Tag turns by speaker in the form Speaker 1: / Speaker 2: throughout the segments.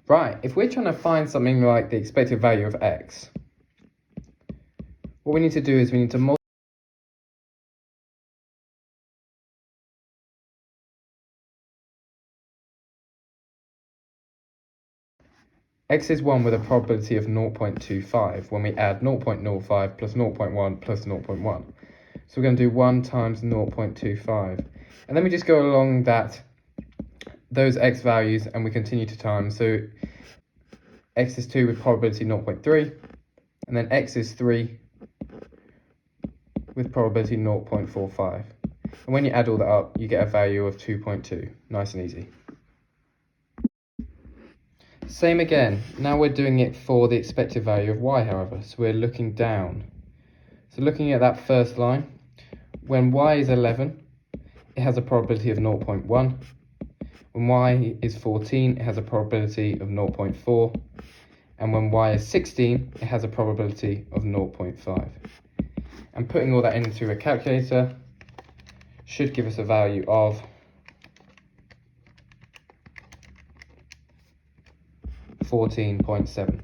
Speaker 1: Right, if we're trying to find something like the expected value of x, what we need to do is we need to multiply x is 1 with a probability of 0.25 when we add 0.05 plus 0.1 plus 0.1. So we're going to do 1 times 0.25. And then we just go along those x values and we continue to times. So x is 2 with probability 0.3, and then x is 3 with probability 0.45. And when you add all that up, you get a value of 2.2. Nice and easy. Same again. Now we're doing it for the expected value of y, however. So we're looking down. So looking at that first line, when y is 11, it has a probability of 0.1. When y is 14, it has a probability of 0.4. And when y is 16, it has a probability of 0.5. And putting all that into a calculator should give us a value of 14.7.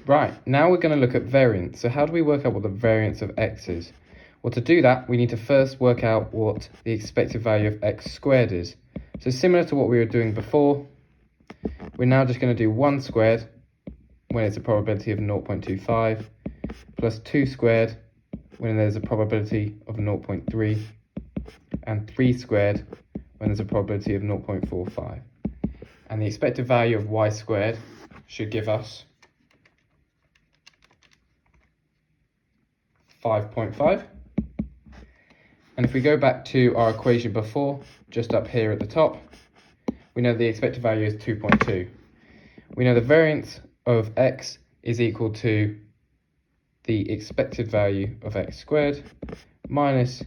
Speaker 1: Right, now we're going to look at variance. So how do we work out what the variance of x is? Well, to do that, we need to first work out what the expected value of x squared is. So similar to what we were doing before, we're now just going to do 1 squared when it's a probability of 0.25, plus 2 squared when there's a probability of 0.3, and 3 squared when there's a probability of 0.45. And the expected value of y squared should give us 5.5. And if we go back to our equation before, just up here at the top, we know the expected value is 2.2. We know the variance of x is equal to the expected value of x squared minus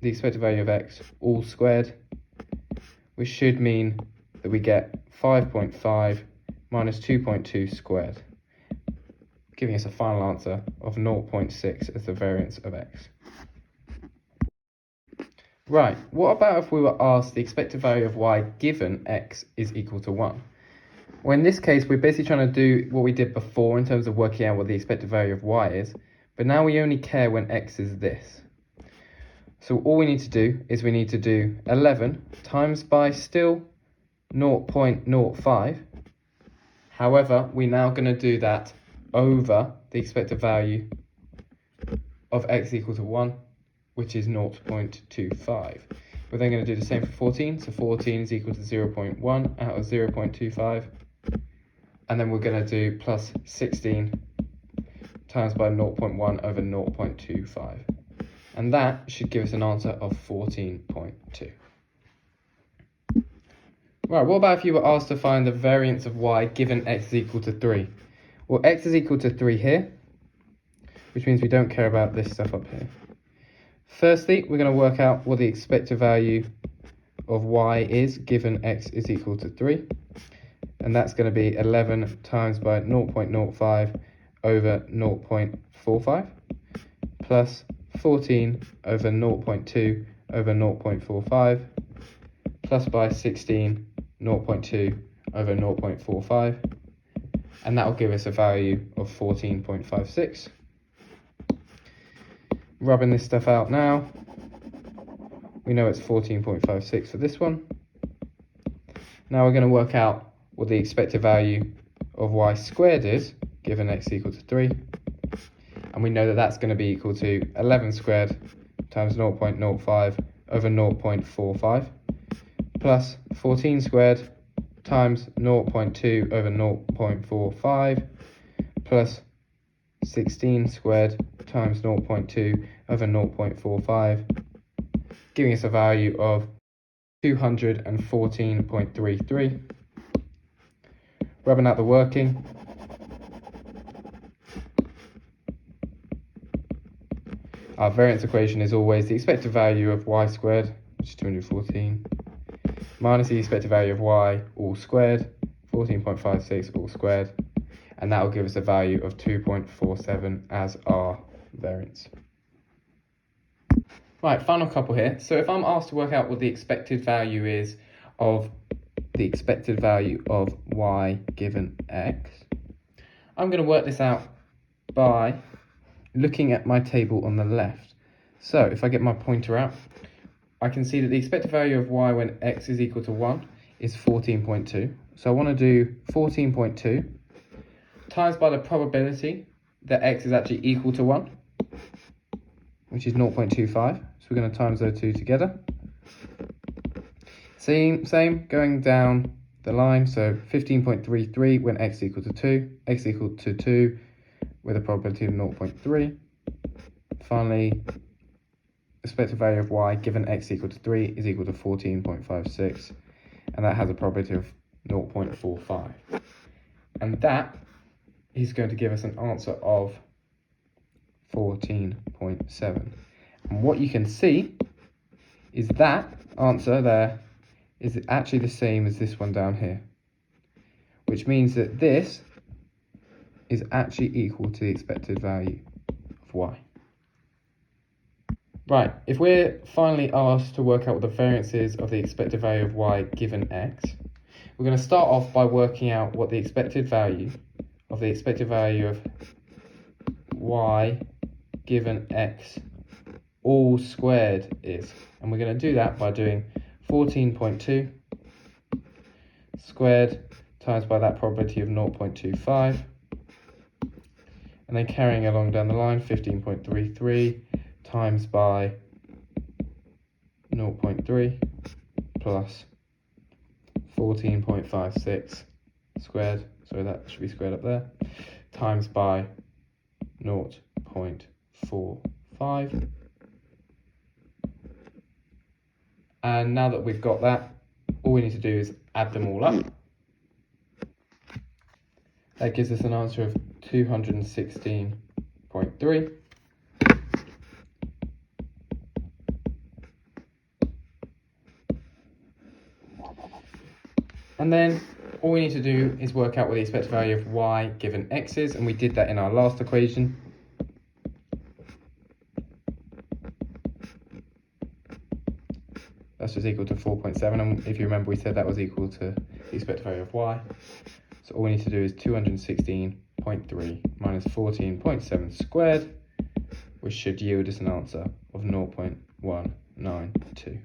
Speaker 1: the expected value of x all squared, which should mean that we get 5.5 minus 2.2 squared, giving us a final answer of 0.6 as the variance of x. Right, what about if we were asked the expected value of y given x is equal to 1? Well, in this case, we're basically trying to do what we did before in terms of working out what the expected value of y is, but now we only care when x is this. So all we need to do is we need to do 11 times by still 0.05. However, we're now going to do that over the expected value of x equal to 1, which is 0.25. We're then going to do the same for 14. So 14 is equal to 0.1 out of 0.25. And then we're going to do plus 16 times by 0.1 over 0.25. And that should give us an answer of 14.2. Right, what about if you were asked to find the variance of y given x is equal to 3? Well, x is equal to 3 here, which means we don't care about this stuff up here. Firstly, we're going to work out what the expected value of y is given x is equal to 3. And that's going to be 11 times by 0.05 over 0.45 plus 14 over 0.2 over 0.45 plus by 16 0.2 over 0.45, and that will give us a value of 14.56. Rubbing this stuff out now, we know it's 14.56 for this one. Now we're going to work out what the expected value of y squared is given x equal to 3, and we know that that's going to be equal to 11 squared times 0.05 over 0.45 plus 14 squared times 0.2 over 0.45 plus 16 squared times 0.2 over 0.45, giving us a value of 214.33. Rubbing out the working, our variance equation is always the expected value of y squared, which is 214, minus the expected value of y all squared, 14.56 all squared, and that will give us a value of 2.47 as our variance. Right, final couple here. So if I'm asked to work out what the expected value is of the expected value of y given x, I'm going to work this out by looking at my table on the left. So if I get my pointer out, I can see that the expected value of y when x is equal to 1 is 14.2. So I want to do 14.2 times by the probability that x is actually equal to 1, which is 0.25. So we're going to times those two together. Same, going down the line. So 15.33 when x equal to 2, x equal to 2 with a probability of 0.3. Finally, expected value of y given x equal to 3 is equal to 14.56, and that has a probability of 0.45. And that is going to give us an answer of 14.7. And what you can see is that answer there is actually the same as this one down here, which means that this is actually equal to the expected value of y. Right, if we're finally asked to work out what the variance is of the expected value of y given x, we're going to start off by working out what the expected value of y given x all squared is. And we're going to do that by doing 14.2 squared times by that probability of 0.25, and then carrying along down the line, 15.33 times by 0.3 plus 14.56 squared, so that should be squared up there, times by 0.45. And now that we've got that, all we need to do is add them all up. That gives us an answer of 216.3. And then all we need to do is work out what the expected value of y given x is, and we did that in our last equation. That's just equal to 4.7, and if you remember, we said that was equal to the expected value of y. So all we need to do is 216.3 minus 14.7 squared, which should yield us an answer of 0.192.